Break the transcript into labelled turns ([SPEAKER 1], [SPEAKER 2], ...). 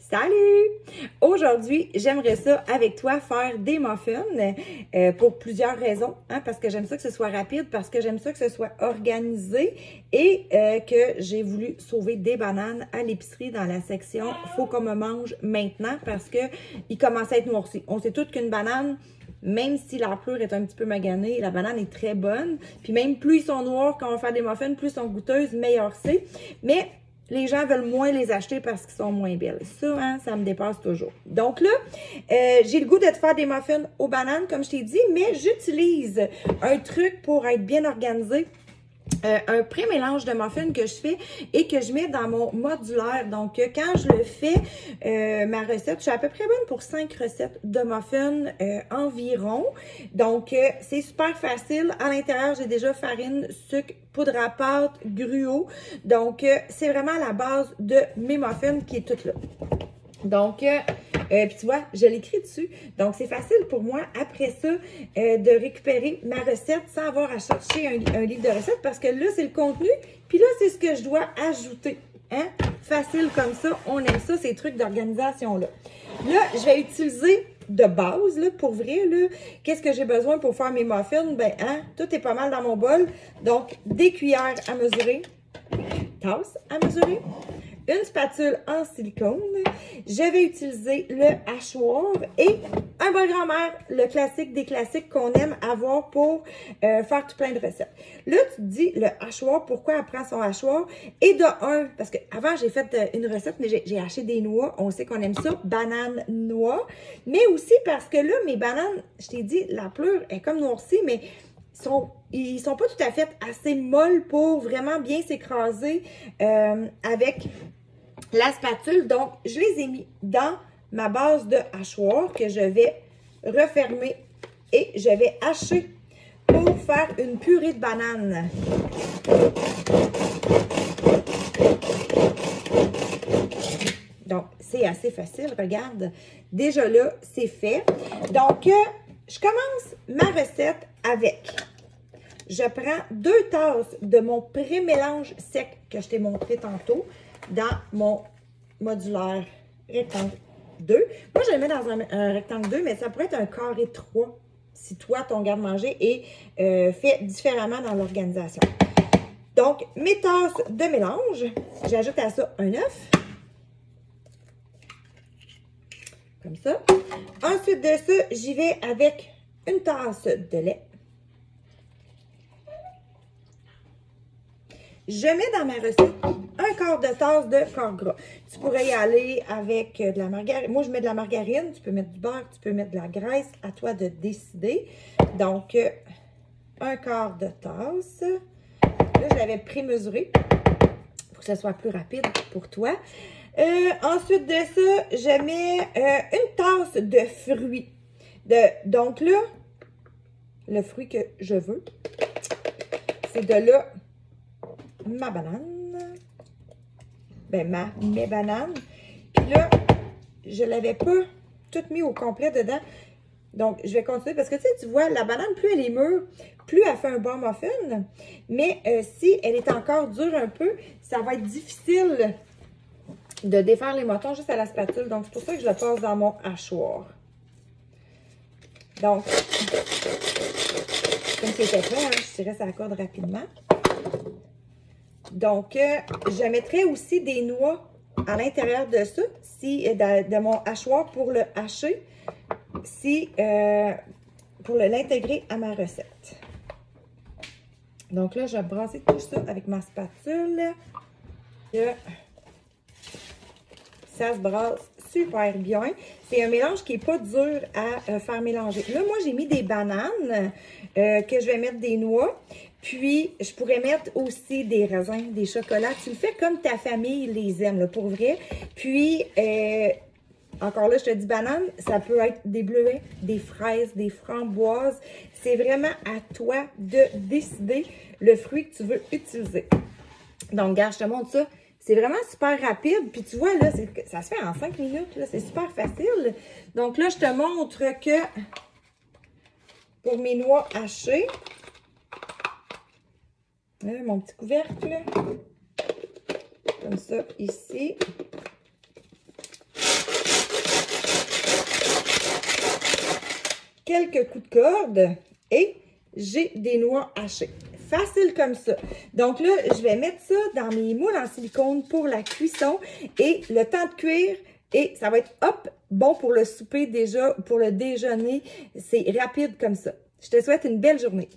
[SPEAKER 1] Salut! Aujourd'hui, j'aimerais ça avec toi faire des muffins pour plusieurs raisons. Parce que j'aime ça que ce soit rapide, parce que j'aime ça que ce soit organisé et que j'ai voulu sauver des bananes à l'épicerie dans la section « Faut qu'on me mange maintenant » parce qu'il commence à être noirci. On sait tous qu'une banane, même si la pleure est un petit peu maganée, la banane est très bonne. Puis même plus ils sont noirs quand on va faire des muffins, plus ils sont goûteuses, meilleur c'est. Mais les gens veulent moins les acheter parce qu'ils sont moins belles. Ça, ça me dépasse toujours. Donc là, j'ai le goût de te faire des muffins aux bananes, comme je t'ai dit, mais j'utilise un truc pour être bien organisé. Un pré-mélange de muffins que je fais et que je mets dans mon modulaire. Donc, quand je le fais, ma recette, je suis à peu près bonne pour 5 recettes de muffins environ. Donc, c'est super facile. À l'intérieur, j'ai déjà farine, sucre, poudre à pâte, gruau. Donc, c'est vraiment la base de mes muffins qui est toute là. Donc, puis tu vois, je l'écris dessus. Donc, c'est facile pour moi, après ça, de récupérer ma recette sans avoir à chercher un livre de recettes parce que là, c'est le contenu. Puis là, c'est ce que je dois ajouter. Facile comme ça. On aime ça, ces trucs d'organisation-là. Là, je vais utiliser de base, là, pour vrai, là, qu'est-ce que j'ai besoin pour faire mes muffins? Ben, tout est pas mal dans mon bol. Donc, des cuillères à mesurer, tasse à mesurer, une spatule en silicone. Je vais utiliser le hachoir et un bol grand-mère, le classique des classiques qu'on aime avoir pour faire tout plein de recettes. Là, tu te dis, le hachoir, pourquoi elle prend son hachoir? Et de un, parce que avant j'ai fait une recette, mais j'ai haché des noix. On sait qu'on aime ça, banane, noix. Mais aussi parce que là, mes bananes, je t'ai dit, la pleure est comme noircie, mais ils sont pas tout à fait assez molles pour vraiment bien s'écraser avec la spatule. Donc, je les ai mis dans ma base de hachoir que je vais refermer et je vais hacher pour faire une purée de bananes. Donc, c'est assez facile, regarde. Déjà là, c'est fait. Donc, je commence ma recette avec... Je prends 2 tasses de mon pré-mélange sec que je t'ai montré tantôt dans mon modulaire rectangle 2. Moi, je le mets dans un rectangle 2, mais ça pourrait être un carré 3 si toi, ton garde-manger est fait différemment dans l'organisation. Donc, mes tasses de mélange, j'ajoute à ça un œuf. Comme ça. Ensuite de ça, j'y vais avec une tasse de lait. Je mets dans ma recette un quart de tasse de corps gras. Tu pourrais y aller avec de la margarine. Moi, je mets de la margarine. Tu peux mettre du beurre, tu peux mettre de la graisse. À toi de décider. Donc, un quart de tasse. Là, je l'avais prémesuré pour que ce soit plus rapide pour toi. Ensuite de ça, je mets une tasse de fruits. Donc là, le fruit que je veux, c'est de là... ma banane, mes bananes. Puis là, je ne l'avais pas toute mis au complet dedans. Donc, je vais continuer parce que tu vois, la banane, plus elle est mûre, plus elle fait un bon muffin. Mais si elle est encore dure un peu, ça va être difficile de défaire les motons juste à la spatule. Donc, c'est pour ça que je le passe dans mon hachoir. Donc, comme c'était prêt, je tirais sa corde rapidement. Donc, je mettrai aussi des noix à l'intérieur de ça, de mon hachoir pour le hacher, pour l'intégrer à ma recette. Donc là, je vais brasser tout ça avec ma spatule. Ça se brasse super bien. C'est un mélange qui n'est pas dur à faire mélanger. Là, moi, j'ai mis des bananes que je vais mettre des noix. Puis, je pourrais mettre aussi des raisins, des chocolats. Tu le fais comme ta famille les aime, là, pour vrai. Puis, encore là, je te dis banane, ça peut être des bleuets, des fraises, des framboises. C'est vraiment à toi de décider le fruit que tu veux utiliser. Donc, regarde, je te montre ça. C'est vraiment super rapide. Puis, tu vois, là, ça se fait en 5 minutes. Là, c'est super facile. Donc, là, je te montre que pour mes noix hachées, mon petit couvercle, comme ça, ici. quelques coups de corde et j'ai des noix hachées. Facile comme ça. Donc là, je vais mettre ça dans mes moules en silicone pour la cuisson et le temps de cuire. Et ça va être, hop, bon pour le souper déjà, pour le déjeuner. C'est rapide comme ça. Je te souhaite une belle journée.